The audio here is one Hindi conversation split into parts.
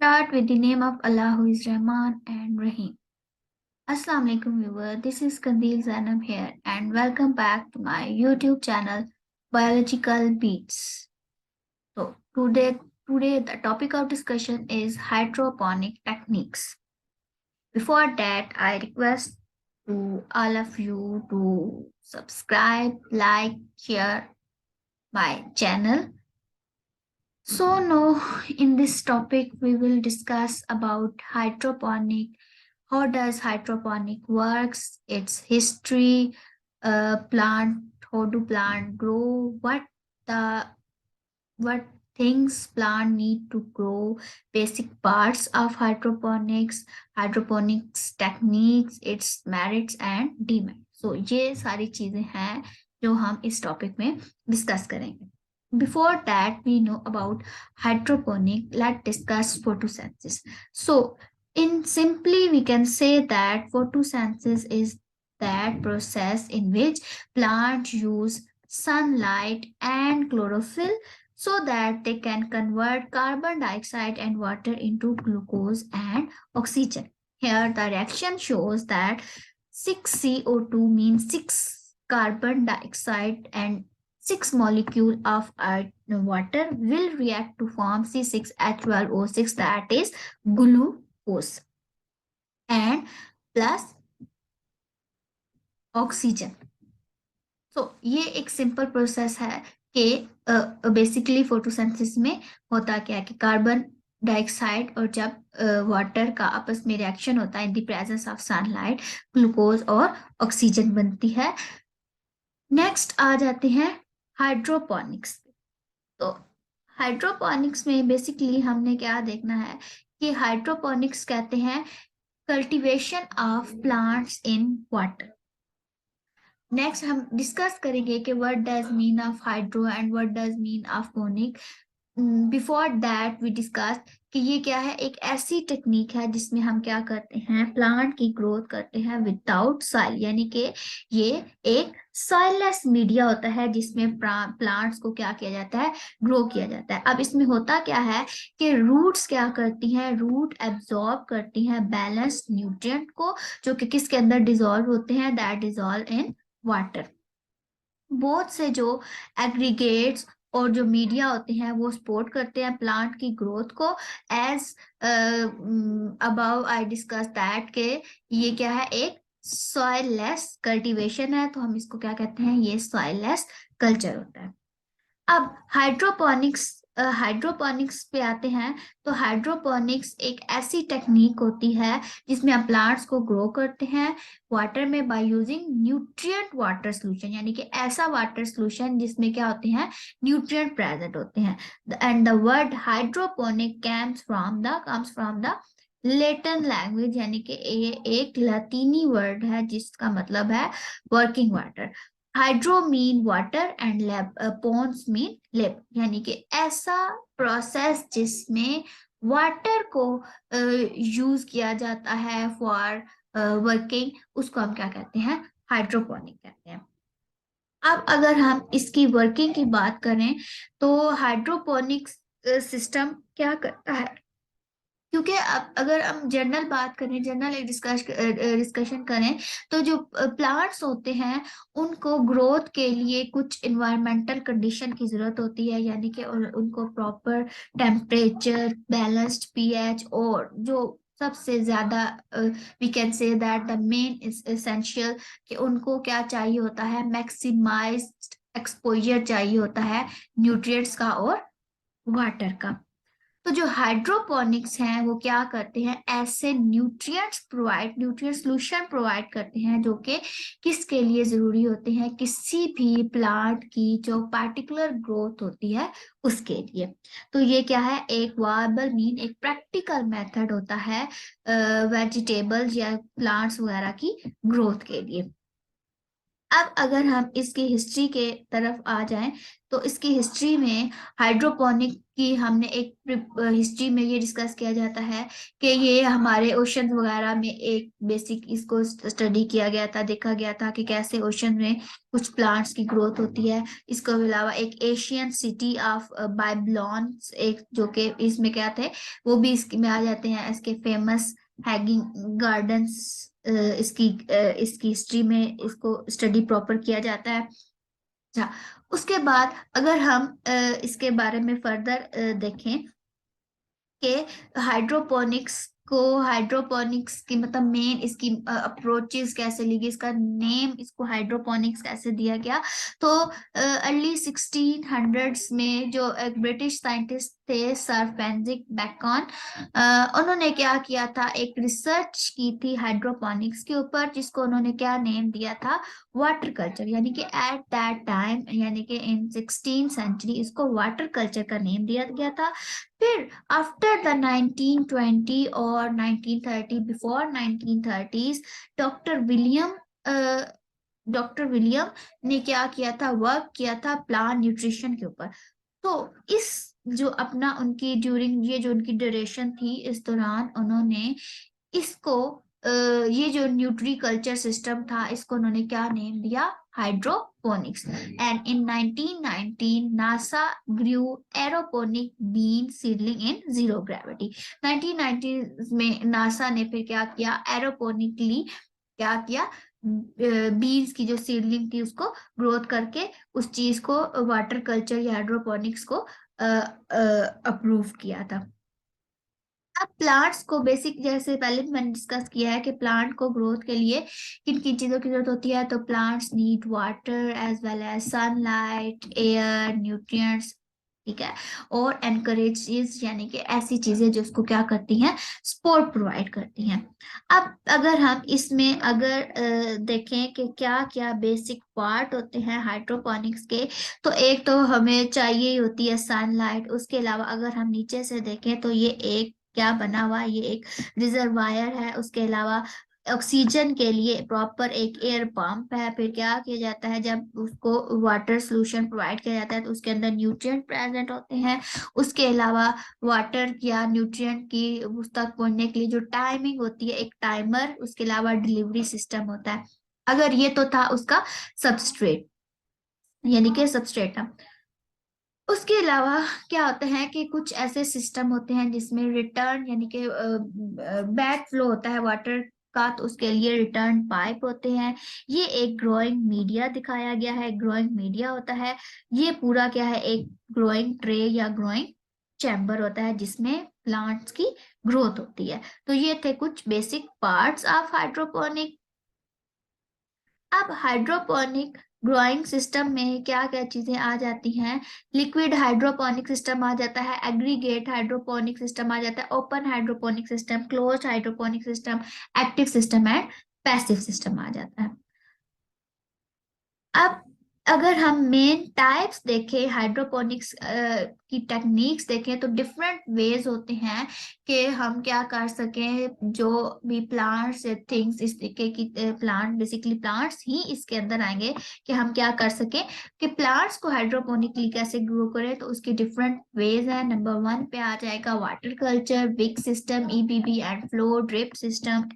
Start with the name of Allah who is Rahman and Rahim. Assalamu alaikum viewer, this is Kandil Zainab here and welcome back to my YouTube channel Biological Beats. So today the topic of discussion is hydroponic techniques. Before that, I request to all of you to subscribe, like, share my channel. So now in this topic we will discuss about hydroponic. How does hydroponic works? Its history, plant, how do plant grow? What things plant need to grow? Basic parts of hydroponics techniques, its merits and demerits. So ये सारी चीजें हैं जो हम इस टॉपिक में डिस्कस करेंगे. Before that, we know about hydroponic. Let's discuss photosynthesis. So, in simply, we can say that photosynthesis is that process in which plants use sunlight and chlorophyll so that they can convert carbon dioxide and water into glucose and oxygen. Here, the reaction shows that 6CO2 means 6 carbon dioxide and 6 molecule of water will react to form C6H12O6, that is glucose, and plus oxygen. So ये एक सिंपल प्रोसेस है कि बेसिकली फोटोसिंथेसिस में होता क्या है कि कार्बन डाइऑक्साइड और जब वाटर का आपस में रिएक्शन होता है in the presence of sunlight glucose और ऑक्सीजन बनती है. नेक्स्ट आ जाते हैं हाइड्रोपोनिक्स. तो हाइड्रोपोनिक्स में बेसिकली हमने क्या देखना है कि हाइड्रोपोनिक्स कहते हैं cultivation of plants in water. Next हम डिस्कस करेंगे कि what does mean of hydro and what does mean of ponic. Before that we discuss कि ये क्या है, एक ऐसी टेक्निक है जिसमें हम क्या करते हैं, प्लांट की ग्रोथ करते हैं विदाउट सॉइल, यानी कि ये एक सॉइललेस मीडिया होता है जिसमें प्लांट्स को क्या किया जाता है, ग्रो किया जाता है. अब इसमें होता क्या है कि रूट्स क्या करती हैं, रूट एब्जॉर्ब करती हैं बैलेंस्ड न्यूट्रिएंट को जो कि किसके अंदर डिजोल्व होते हैं, दैट डिजोल्व इन वाटर. बहुत से जो एग्रीगेट्स और जो मीडिया होते हैं वो सपोर्ट करते हैं प्लांट की ग्रोथ को. As above I discuss that के ये क्या है, एक सॉइललेस कल्टीवेशन है, तो हम इसको क्या कहते हैं, ये सॉइललेस कल्चर होता है. अब हाइड्रोपोनिक्स पे आते हैं. तो हाइड्रोपोनिक्स एक ऐसी टेक्निक होती है जिसमें हम प्लांट्स को ग्रो करते हैं वाटर में by using nutrient water solution, यानी कि ऐसा वाटर सोल्यूशन जिसमें क्या होते हैं, न्यूट्रिएंट प्रेजेंट होते हैं. And the word hydroponic comes from the Latin language, यानी कि ये एक लतीनी वर्ड है जिसका मतलब है working water. Hydro mean water and pons mean lip, यानी कि ऐसा प्रोसेस जिसमें वाटर को यूज किया जाता है फॉर वर्किंग, उसको हम क्या कहते हैं, हाइड्रोपोनिक कहते हैं. अब अगर हम इसकी वर्किंग की बात करें तो हाइड्रोपोनिक्स सिस्टम क्या करता है, क्योंकि अब अगर हम जनरल बात करें, जनरल डिस्कशन करें तो जो प्लांट्स होते हैं उनको ग्रोथ के लिए कुछ इन्वायरमेंटल कंडीशन की जरूरत होती है, यानी कि उनको प्रॉपर टेम्परेचर, बैलेंस्ड पीएच और जो सबसे ज्यादा we can say that the main is essential कि उनको क्या चाहिए होता है, मैक्सिमाइज्ड एक्सपोजर चाहिए होता है न्यूट्रिएंट्स का और वाटर का. तो जो हाइड्रोपोनिक्स हैं वो क्या करते हैं, ऐसे न्यूट्रिएंट सोल्यूशन प्रोवाइड करते हैं जो कि किसके लिए जरूरी होते हैं, किसी भी प्लांट की जो पार्टिकुलर ग्रोथ होती है उसके लिए. तो ये क्या है, एक वायबल मीन एक प्रैक्टिकल मेथड होता है वेजिटेबल्स या प्लांट्स वगैरह की ग्रोथ के लिए. अब अगर हम इसकी हिस्ट्री के तरफ आ जाएं तो इसकी हिस्ट्री में हाइड्रोपोनिक की हमने एक हिस्ट्री में ये डिस्कस किया जाता है कि ये हमारे ओशन वगैरह में एक बेसिक इसको स्टडी किया गया था, देखा गया था कि कैसे ओशन में कुछ प्लांट्स की ग्रोथ होती है। इसके अलावा एक एशियन सिटी ऑफ बाइबलोन, एक जो कि इसमें क्या थे वो भी इसमें आ जाते हैं, इसके फेमस हैगिंग गार्डन्स। इसकी हिस्ट्री में इसको स्टडी प्रॉपर किया जाता है। अच्छा, उसके बाद अगर हम इसके बारे में फर्दर देखें कि हाइड्रोपोनिक्स की मतलब मेन इसकी अप्रोचेस कैसे ली गई, इसका नेम इसको हाइड्रोपोनिक्स कैसे दिया गया। तो अर्ली 1600s में जो एक ब्रिटिश साइंटिस्ट थे सर फ्रेडरिक बेकन, उन्होंने क्या किया था, एक रिसर्च की थी हाइड्रोपोनिक्स के ऊपर, जिसको उन्होंने क्या नेम दिया था, वाटर कल्चर। यानी कि एट दैट टाइम यानी कि इन 16th century इसको वाटर कल्चर का नेम दिया गया था। फिर आफ्टर द 1920 और 1930, before 1930s, doctor William doctor William ने क्या किया था, वर्क किया था प्लांट न्यूट्रिशन के ऊपर। तो इस जो अपना उनकी ड्यूरिंग ये जो उनकी ड्यूरेशन थी, इस दौरान उन्होंने इसको ये जो न्यूट्री कल्चर सिस्टम था इसको उन्होंने क्या नेम दिया, hydroponics. And in 1919 NASA grew aeroponic bean seedling in zero gravity. 1990 में नासा ने फिर क्या किया, एरोपोनिकली क्या किया, बीन्स की जो सीडलिंग थी उसको ग्रोथ करके उस चीज को वाटर कल्चर या हाइड्रोपोनिक्स को अप्रूव किया था। अब प्लांट्स को बेसिक, जैसे पहले भी मैंने डिस्कस किया है कि प्लांट को ग्रोथ के लिए किन किन चीजों की जरूरत होती है। तो plants need water as well as sunlight, air, nutrients, ठीक है, और एनकरेजेस यानी कि ऐसी चीजें जो उसको क्या करती हैं, सपोर्ट प्रोवाइड करती हैं। अब अगर हम इसमें अगर देखें कि क्या क्या बेसिक पार्ट होते हैं हाइड्रोपोनिक्स के, तो एक तो हमें चाहिए ही होती है सनलाइट। उसके अलावा अगर हम नीचे से देखें तो ये एक क्या बना हुआ है, ये एक रिजर्वायर है। उसके अलावा ऑक्सीजन के लिए प्रॉपर एक एयर पंप है। फिर क्या किया जाता है, जब उसको वाटर सोल्यूशन प्रोवाइड किया जाता है तो उसके अंदर न्यूट्रिएंट प्रेजेंट होते हैं। उसके अलावा वाटर या न्यूट्रिएंट की उस तक पहुंचने के लिए जो टाइमिंग होती है, एक टाइमर, उसके अलावा डिलीवरी सिस्टम होता है। अगर ये तो था उसका सबस्ट्रेट यानी कि सबस्ट्रेटम। उसके अलावा क्या होता है कि कुछ ऐसे सिस्टम होते हैं जिसमें रिटर्न यानी कि बैक फ्लो होता है वाटर का, तो उसके लिए रिटर्न पाइप होते हैं। ये एक ग्रोइंग मीडिया दिखाया गया है, ग्रोइंग मीडिया होता है। ये पूरा क्या है, एक ग्रोइंग ट्रे या ग्रोइंग चैम्बर होता है जिसमें प्लांट्स की ग्रोथ होती है। तो ये थे कुछ बेसिक पार्ट्स ऑफ हाइड्रोपोनिक। अब हाइड्रोपोनिक ग्रोइंग सिस्टम में क्या क्या चीजें आ जाती हैं, लिक्विड हाइड्रोपोनिक सिस्टम आ जाता है, एग्रीगेट हाइड्रोपोनिक सिस्टम आ जाता है, open hydroponic system, closed hydroponic system, active system and passive system आ जाता है। अब अगर हम मेन टाइप्स देखें, हाइड्रोपोनिक्स की टेक्निक्स देखें, तो डिफरेंट वेज होते हैं कि हम क्या कर सकें, जो भी प्लांट्स थिंग्स इस तरीके की प्लांट, बेसिकली प्लांट्स ही इसके अंदर आएंगे कि हम क्या कर सकें कि प्लांट्स को हाइड्रोपोनिकली कैसे ग्रो करें। तो उसकी डिफरेंट वेज है। नंबर 1 पे आ जाएगा water culture, wick system, ebb and flow, drip system,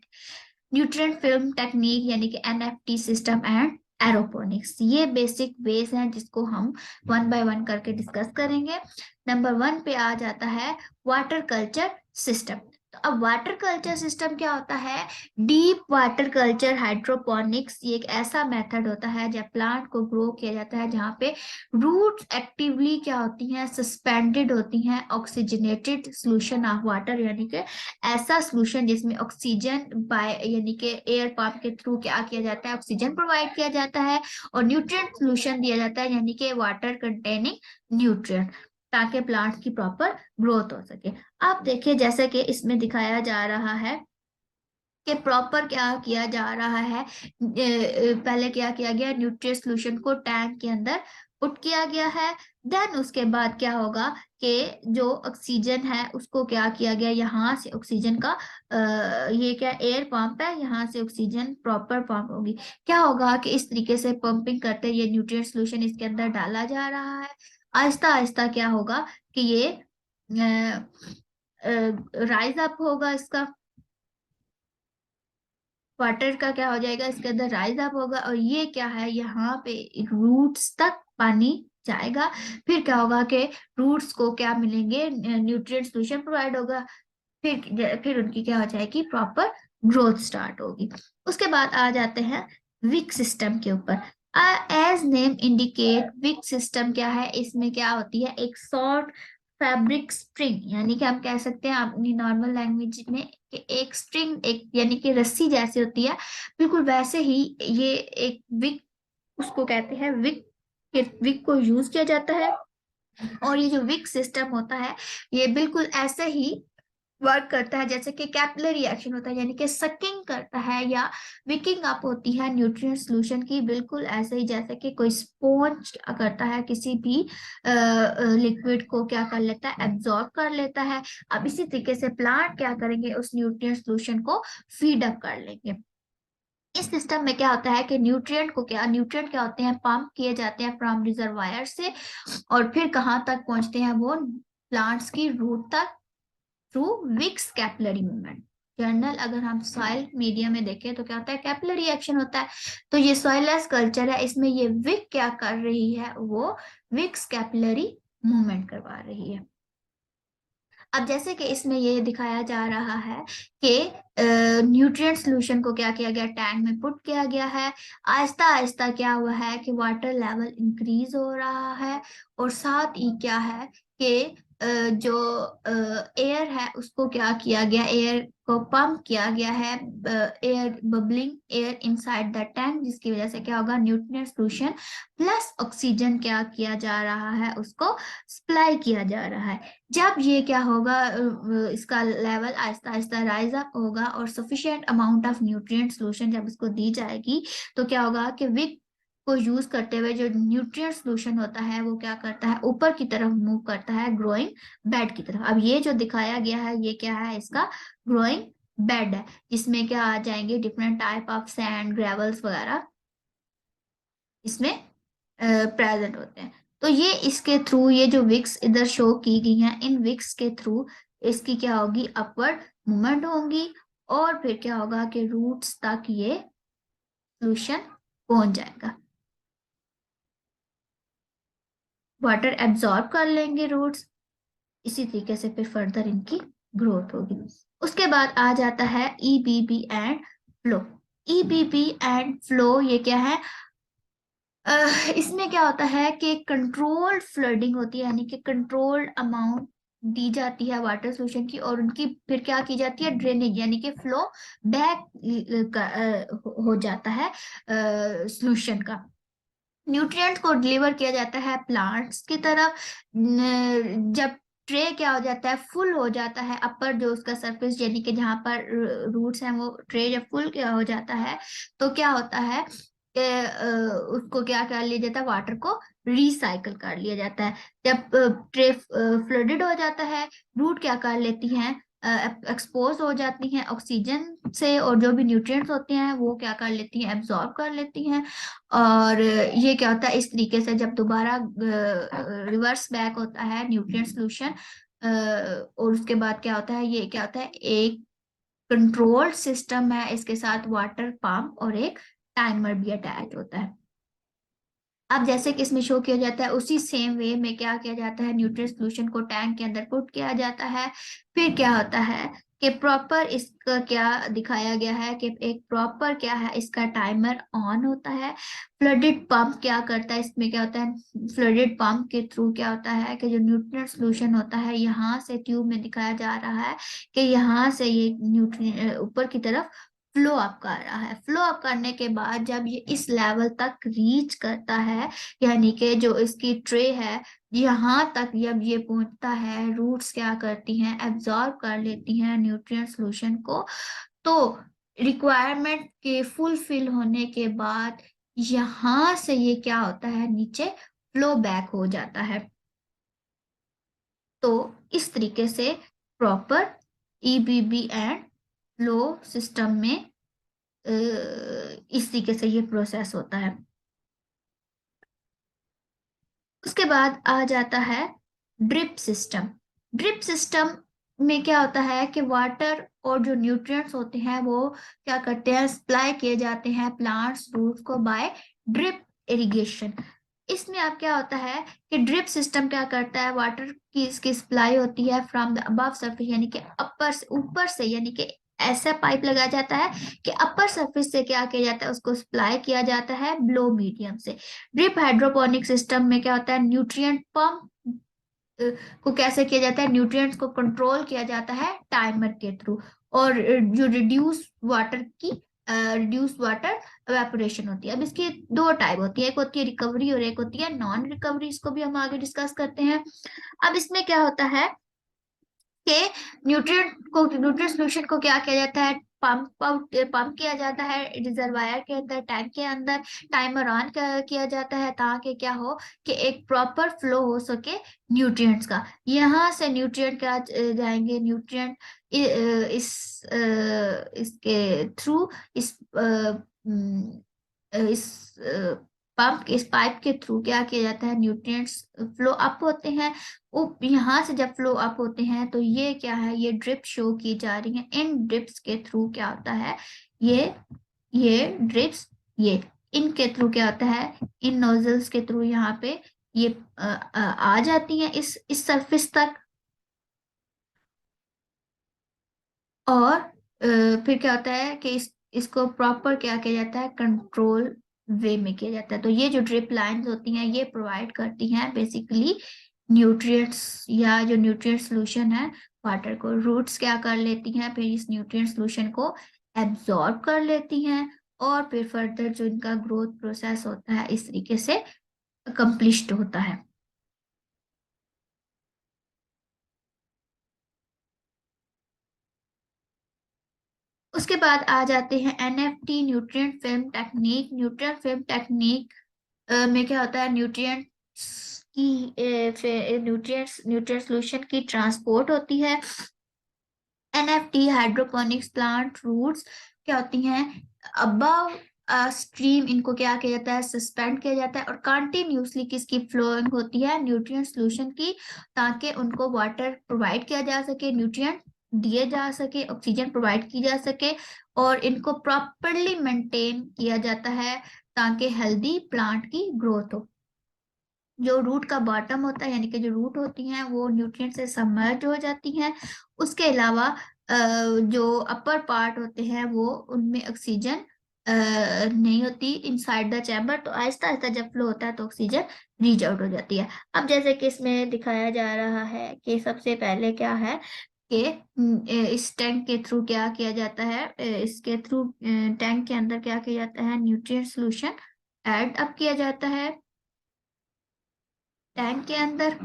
nutrient film technique यानी कि एनएफटी सिस्टम एंड एरोपोनिक्स। ये बेसिक बेस हैं जिसको हम वन बाय वन करके डिस्कस करेंगे। नंबर 1 पे आ जाता है वाटर कल्चर सिस्टम। तो अब वाटर कल्चर सिस्टम क्या होता है, डीप वाटर कल्चर हाइड्रोपोनिक्स। ये एक ऐसा मेथड होता है जब प्लांट को ग्रो किया जाता है जहाँ पे रूट्स एक्टिवली क्या होती हैं, सस्पेंडेड होती हैं ऑक्सीजनेटेड सोल्यूशन ऑफ वाटर, यानी कि ऐसा सोल्यूशन जिसमें ऑक्सीजन बाय यानी कि एयर पंप के थ्रू क्या किया जाता है, ऑक्सीजन प्रोवाइड किया जाता है, और न्यूट्रिएंट सोल्यूशन दिया जाता है यानी कि वाटर कंटेनिंग न्यूट्रिएंट, ताकि प्लांट की प्रॉपर ग्रोथ हो सके। आप देखिए जैसे कि इसमें दिखाया जा रहा है कि प्रॉपर क्या किया जा रहा है। पहले क्या किया गया, न्यूट्रिएंट सोल्यूशन को टैंक के अंदर पुट किया गया है। देन उसके बाद क्या होगा कि जो ऑक्सीजन है उसको क्या किया गया, यहाँ से ऑक्सीजन का ये क्या एयर पंप है, यहाँ से ऑक्सीजन प्रॉपर पंप होगी। क्या होगा कि इस तरीके से पंपिंग करते ये न्यूट्रिएंट सोल्यूशन इसके अंदर डाला जा रहा है। आहिस्ता आहिस्ता क्या होगा कि ये राइज अप होगा, इसका वाटर का क्या हो जाएगा, इसके अंदर राइज अप होगा, और ये क्या है यहाँ पे रूट्स तक पानी जाएगा। फिर क्या होगा कि रूट्स को क्या मिलेंगे, न्यूट्रिएंट सोल्यूशन प्रोवाइड होगा। फिर उनकी क्या हो जाएगी, प्रॉपर ग्रोथ स्टार्ट होगी। उसके बाद आ जाते हैं विक सिस्टम के ऊपर। As name indicate, wick system क्या है, इसमें क्या होती है, एक शॉर्ट फैब्रिक स्ट्रिंग, यानी कि हम कह सकते हैं अपनी नॉर्मल लैंग्वेज में कि एक स्ट्रिंग, एक यानी कि रस्सी जैसी होती है, बिल्कुल वैसे ही ये एक विक, उसको कहते हैं विक। विक को यूज किया जाता है, और ये जो विक सिस्टम होता है ये बिल्कुल ऐसे ही वर्क करता है जैसे कि कैपिलरी एक्शन होता है, यानी कि सकिंग करता है या विकिंग अप होती है न्यूट्रिएंट सॉल्यूशन की, बिल्कुल ऐसे ही जैसे कि कोई स्पॉन्ज करता है, किसी भी लिक्विड को क्या कर लेता है, एब्जॉर्ब कर लेता है। अब इसी तरीके से प्लांट क्या करेंगे, उस न्यूट्रिएंट सॉल्यूशन को फीड अप कर लेंगे। इस सिस्टम में क्या होता है कि न्यूट्रिएंट क्या होते हैं, पंप किए जाते हैं फ्रॉम रिजर्वायर से, और फिर कहाँ तक पहुंचते हैं वो, प्लांट्स की रूट तक, through wicks capillary movement. Journal अगर हम सॉइल मीडिया में देखें तो क्या होता है, कैपिलरी एक्शन होता है। तो ये सॉइललेस कल्चर है, इसमें ये विक क्या कर रही है, वो विक्स कैपिलरी मूवमेंट करवा रही है। अब जैसे कि इसमें ये दिखाया जा रहा है कि न्यूट्रिएंट सॉल्यूशन को क्या किया गया, टैंक में पुट किया गया है। आहिस्ता आहिस्ता क्या हुआ है कि वाटर लेवल इंक्रीज हो रहा है, और साथ ही क्या है कि जो एयर है उसको क्या किया गया, एयर को पंप किया गया है, air bubbling air inside the tank, जिसकी वजह से क्या होगा, न्यूट्रिएंट सॉल्यूशन प्लस ऑक्सीजन क्या किया जा रहा है, उसको सप्लाई किया जा रहा है। जब ये क्या होगा, इसका level Aahista Aahista rise up होगा, और sufficient amount of nutrient solution जब इसको दी जाएगी, तो क्या होगा कि विक को यूज करते हुए जो न्यूट्रिएंट सॉल्यूशन होता है वो क्या करता है, ऊपर की तरफ मूव करता है, ग्रोइंग बेड की तरफ। अब ये जो दिखाया गया है ये क्या है, इसका ग्रोइंग बेड है, जिसमें क्या आ जाएंगे, different type of sand, gravels वगैरह इसमें प्रेजेंट होते हैं। तो ये इसके थ्रू, ये जो विक्स इधर शो की गई हैं, इन विक्स के थ्रू इसकी क्या होगी, अपवर्ड मूवमेंट होगी, और फिर क्या होगा कि रूट्स तक ये सोल्यूशन पहुंच जाएगा, वाटर एब्जॉर्ब कर लेंगे रूट्स। इसी तरीके से फिर फर्दर इनकी ग्रोथ होगी। उसके बाद आ जाता है ईबीबी एंड फ्लो। ईबीबी एंड फ्लो ये क्या है, इसमें क्या होता है कि कंट्रोल्ड फ्लडिंग होती है, यानी कि कंट्रोल्ड अमाउंट दी जाती है वाटर सोल्यूशन की, और उनकी फिर क्या की जाती है, ड्रेनेज, यानी कि फ्लो बैक हो जाता है सोल्यूशन का। न्यूट्रिएंट्स को डिलीवर किया जाता है प्लांट्स की तरफ। जब ट्रे क्या हो जाता है, फुल हो जाता है, अपर जो उसका सरफेस, यानी कि जहाँ पर रूट्स हैं, वो ट्रे जब फुल क्या हो जाता है, तो क्या होता है कि उसको क्या कर लिया जाता है, वाटर को रिसाइकल कर लिया जाता है। जब ट्रे फ्लडेड हो जाता है, रूट क्या कर लेती हैं, एक्सपोज हो जाती हैं ऑक्सीजन से, और जो भी न्यूट्रिएंट्स होते हैं वो क्या कर लेती हैं, एब्जॉर्ब कर लेती हैं। और ये क्या होता है, इस तरीके से जब दोबारा रिवर्स बैक होता है न्यूट्रिएंट सॉल्यूशन, और उसके बाद क्या होता है, ये क्या होता है, एक कंट्रोल्ड सिस्टम है, इसके साथ वाटर पंप और एक टाइमर भी अटैच होता है। अब जैसे कि इसमें शो किया जाता है, उसी सेम वे में क्या किया जाता है, न्यूट्रिएंट सॉल्यूशन को टैंक के अंदर पुट किया जाता है। फिर क्या होता है कि प्रॉपर इसका क्या दिखाया गया है कि एक प्रॉपर क्या है, इसका टाइमर ऑन होता है। फ्लडेड पंप क्या करता है, इसमें क्या होता है, फ्लडेड पंप के थ्रू क्या होता है कि जो न्यूट्रिएंट सॉल्यूशन होता है, यहाँ से ट्यूब में दिखाया जा रहा है कि यहाँ से ये न्यूट्रिएंट ऊपर की तरफ फ्लो अप कर रहा है। फ्लो अप करने के बाद जब ये इस लेवल तक रीच करता है, यानी कि जो इसकी ट्रे है यहाँ तक जब ये पहुंचता है, रूट्स क्या करती हैं, एब्जॉर्ब कर लेती हैं न्यूट्रिएंट सॉल्यूशन को। तो रिक्वायरमेंट के फुलफिल होने के बाद यहाँ से ये क्या होता है, नीचे फ्लो बैक हो जाता है। तो इस तरीके से प्रॉपर ईबीबी एंड फ्लो सिस्टम में इस तरीके से ये प्रोसेस होता है। उसके बाद आ जाता है ड्रिप सिस्टम। ड्रिप सिस्टम में क्या होता है कि वाटर और जो न्यूट्रिएंट्स होते हैं वो क्या करते हैं, सप्लाई किए जाते हैं प्लांट्स रूट्स को बाय ड्रिप इरिगेशन। इसमें अब क्या होता है कि ड्रिप सिस्टम क्या करता है, वाटर की इसकी सप्लाई होती है फ्रॉम द अबव सरफेस, यानी कि अपर से ऊपर से, यानी कि ऐसा पाइप लगाया जाता है कि अपर सरफेस से क्या किया जाता है, उसको सप्लाई किया जाता है ब्लो मीडियम से। ड्रिप हाइड्रोपोनिक सिस्टम में क्या होता है, न्यूट्रिएंट पंप को कैसे किया जाता है, न्यूट्रिएंट्स को कंट्रोल किया जाता है टाइमर के थ्रू। और जो रिड्यूस वाटर एवेपोरेशन होती है। अब इसकी दो टाइप होती है, एक होती है रिकवरी और एक होती है नॉन रिकवरी। इसको भी हम आगे डिस्कस करते हैं। अब इसमें क्या होता है के न्यूट्रिएंट सोल्यूशन को क्या किया जाता है, पंप किया जाता है रिजर्वायर के अंदर, टैंक के अंदर। टाइमर ऑन किया जाता है ताकि क्या हो कि एक प्रॉपर फ्लो हो सके न्यूट्रिएंट्स का। यहाँ से न्यूट्रिएंट क्या जाएंगे, न्यूट्रिएंट इसके थ्रू इस पंप इस पाइप के थ्रू क्या किया जाता है, न्यूट्रिएंट्स फ्लो अप होते हैं। यहाँ से जब फ्लो अप होते हैं तो ये क्या है, ये ड्रिप शो की जा रही है। इन ड्रिप्स के थ्रू क्या होता है, ये ये ड्रिप्स ये इनके थ्रू क्या होता है, इन नोजल्स के थ्रू यहाँ पे ये आ जाती हैं इस सरफेस तक। और फिर क्या होता है कि इसको प्रॉपर क्या किया जाता है, कंट्रोल वे में किया जाता है। तो ये जो ड्रिप लाइंस होती हैं ये प्रोवाइड करती हैं बेसिकली न्यूट्रिएंट्स, या जो न्यूट्रिएंट सोल्यूशन है वाटर को। रूट्स क्या कर लेती हैं, फिर इस न्यूट्रिएंट सोल्यूशन को एब्जॉर्ब कर लेती हैं और फिर फर्दर जो इनका ग्रोथ प्रोसेस होता है इस तरीके से अकम्प्लिश्ड होता है। उसके बाद आ जाते हैं NFT, nutrient film technique. Nutrient film technique में क्या होता है, न्यूट्रिएंट्स न्यूट्रिएंट सोल्यूशन की ट्रांसपोर्ट होती है। एनएफटी हाइड्रोपोनिक्स प्लांट रूट्स क्या होती हैं, अबव स्ट्रीम इनको क्या किया जाता है, सस्पेंड किया जाता है और कंटिन्यूसली किसकी फ्लोइंग होती है, न्यूट्रिएंट सोल्यूशन की, ताकि उनको वाटर प्रोवाइड किया जा सके, न्यूट्रिएंट दिए जा सके, ऑक्सीजन प्रोवाइड की जा सके और इनको प्रॉपरली मेंटेन किया जाता है ताकि हेल्दी प्लांट की ग्रोथ हो। जो रूट का बॉटम होता है, यानी कि जो रूट होती हैं वो न्यूट्रिएंट से सबमर्ज हो जाती हैं। उसके अलावा जो अपर पार्ट होते हैं वो उनमें ऑक्सीजन नहीं होती इनसाइड द चैम्बर, तो आहिस्ता आहिस्ता जब फ्लो होता है तो ऑक्सीजन रीच आउट हो जाती है। अब जैसे कि इसमें दिखाया जा रहा है कि सबसे पहले क्या है कि इस टैंक के थ्रू क्या किया जाता है, इसके थ्रू टैंक के अंदर क्या किया जाता है, न्यूट्रिएंट सोल्यूशन ऐड अप किया जाता है टैंक के अंदर।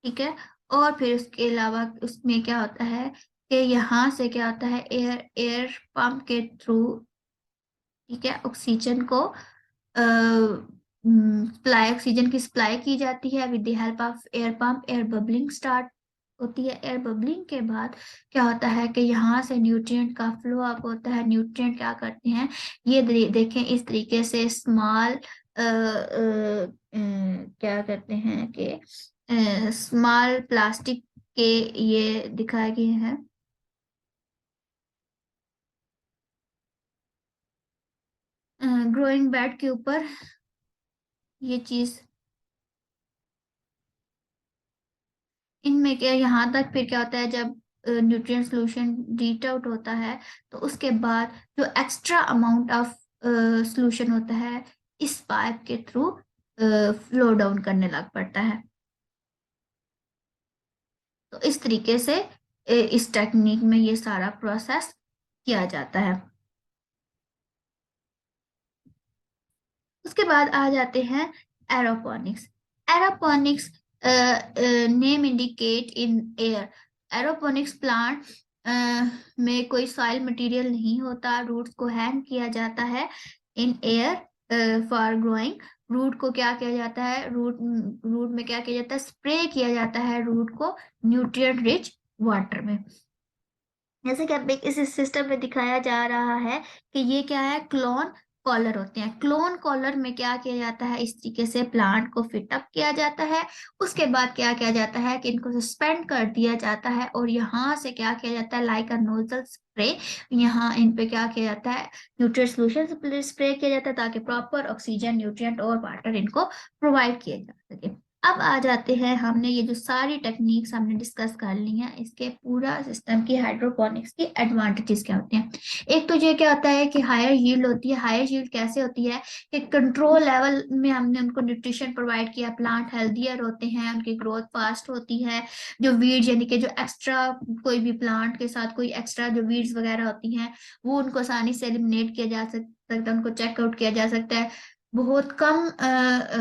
ठीक है। और फिर उसके अलावा उसमें क्या होता है कि यहाँ से क्या होता है, एयर एयर पंप के थ्रू, ठीक है, ऑक्सीजन को सप्लाई, ऑक्सीजन की सप्लाई की जाती है with the help of air pump. Air bubbling start होती है। एयर बबलिंग के बाद क्या होता है कि यहाँ से न्यूट्रिएंट का फ्लो अप होता है। न्यूट्रिएंट क्या करते हैं, ये देखें इस तरीके से स्मॉल क्या करते हैं कि स्मॉल प्लास्टिक के ये दिखाए गए हैं ग्रोइंग बेड के ऊपर ये चीज। इनमें क्या, यहाँ तक फिर क्या होता है जब न्यूट्रिएंट सोल्यूशन रीच आउट होता है तो उसके बाद जो एक्स्ट्रा अमाउंट ऑफ सोल्यूशन होता है इस पाइप के थ्रू फ्लो डाउन करने लग पड़ता है। तो इस तरीके से इस टेक्निक में ये सारा प्रोसेस किया जाता है। उसके बाद आ जाते हैं aeroponics. Aeroponics name indicate in air. Aeroponics plant में कोई सॉइल मटेरियल नहीं होता, रूट्स को हैंग किया जाता है in air for growing. Root को क्या किया जाता है, रूट रूट में क्या किया जाता है, स्प्रे किया जाता है रूट को न्यूट्रिएंट रिच वाटर में। जैसे कि अब इस सिस्टम में दिखाया जा रहा है कि ये क्या है, क्लोन कॉलर होते हैं। क्लोन कॉलर में क्या किया जाता है, इस तरीके से प्लांट को फिट अप किया जाता है। उसके बाद क्या किया जाता है कि इनको सस्पेंड कर दिया जाता है और यहाँ से क्या किया जाता है, लाइक अ नोजल स्प्रे, यहाँ इन पे क्या किया जाता है, न्यूट्रिएंट सोल्यूशन स्प्रे किया जाता है ताकि प्रॉपर ऑक्सीजन, न्यूट्रिएंट और वाटर इनको प्रोवाइड किए जा सके। अब आ जाते हैं, हमने ये जो सारी टेक्निक्स हमने डिस्कस कर ली हैं, इसके पूरा सिस्टम की हाइड्रोपोनिक्स की एडवांटेजेस क्या होते हैं। एक तो ये क्या होता है कि हायर यील्ड होती है। हायर यील्ड कैसे होती है कि कंट्रोल लेवल में हमने उनको न्यूट्रिशन प्रोवाइड किया, प्लांट हेल्दियर होते हैं, उनकी ग्रोथ फास्ट होती है। जो वीड्स यानी कि जो एक्स्ट्रा कोई भी प्लांट के साथ कोई एक्स्ट्रा जो वीड्स वगैरह होती हैं वो उनको आसानी से एलिमिनेट किया जा सकता है, उनको चेकआउट किया जा सकता है। बहुत कम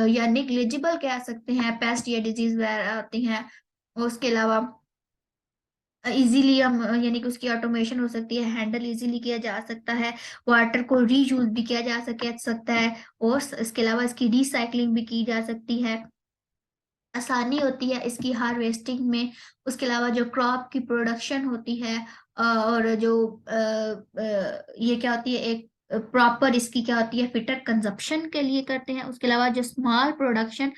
या निग्लिजिबल कह सकते हैं पेस्ट या डिजीज वगैरह होती हैं। उसके अलावा इजीली हम यानी कि उसकी ऑटोमेशन हो सकती है, हैंडल इजीली किया जा सकता है, वाटर को रीयूज भी किया जा सकता है, और इसके अलावा इसकी रिसाइकलिंग भी की जा सकती है, आसानी होती है इसकी हार्वेस्टिंग में। उसके अलावा जो क्रॉप की प्रोडक्शन होती है और जो ये क्या होती है, एक प्रॉपर इसकी क्या होती है, फिटर कंजप्शन के लिए करते हैं। उसके अलावा जो स्मॉल प्रोडक्शन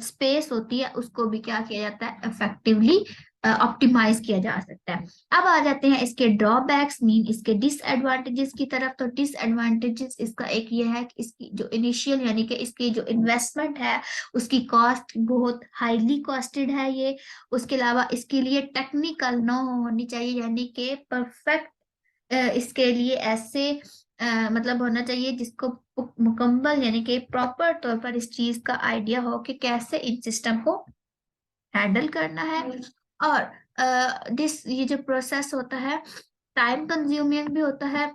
स्पेस होती है उसको भी क्या किया जाता है, इफेक्टिवली ऑप्टिमाइज किया जा सकता है। अब आ जाते हैं इसके ड्रॉबैक्स मीन इसके डिसएडवांटेजेस की तरफ। तो डिसएडवांटेजेस इसका एक ये है कि इसकी जो इनिशियल यानी कि इसकी जो इन्वेस्टमेंट है उसकी कॉस्ट बहुत हाईली कॉस्टेड है ये। उसके अलावा इसके लिए टेक्निकल नो होनी चाहिए, यानी कि परफेक्ट इसके लिए ऐसे मतलब होना चाहिए जिसको मुकम्मल यानी कि प्रॉपर तौर पर इस चीज का आइडिया हो कि कैसे इन सिस्टम को हैंडल करना है। और दिस ये जो प्रोसेस होता है टाइम कंज्यूमिंग भी होता है।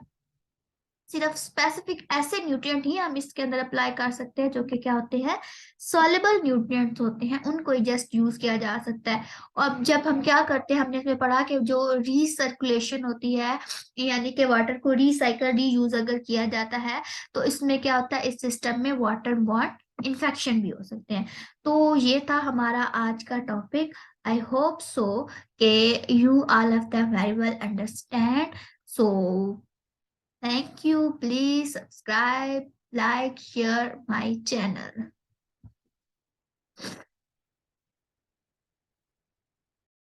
सिर्फ स्पेसिफिक ऐसे न्यूट्रिएंट ही हम इसके अंदर अप्लाई कर सकते हैं जो कि क्या होते हैं, सॉल्युबल न्यूट्रिएंट्स होते हैं, उनको ही जस्ट यूज किया जा सकता है। और जब हम क्या करते हैं, हमने इसमें पढ़ा कि जो रीसर्कुलेशन होती है यानी कि वाटर को रिसाइकल रीयूज अगर किया जाता है तो इसमें क्या होता है, इस सिस्टम में वाटर बॉर्न इन्फेक्शन भी हो सकते हैं। तो ये था हमारा आज का टॉपिक। आई होप सो कि you all of the very well understand. So thank you. Please subscribe, like, share my channel.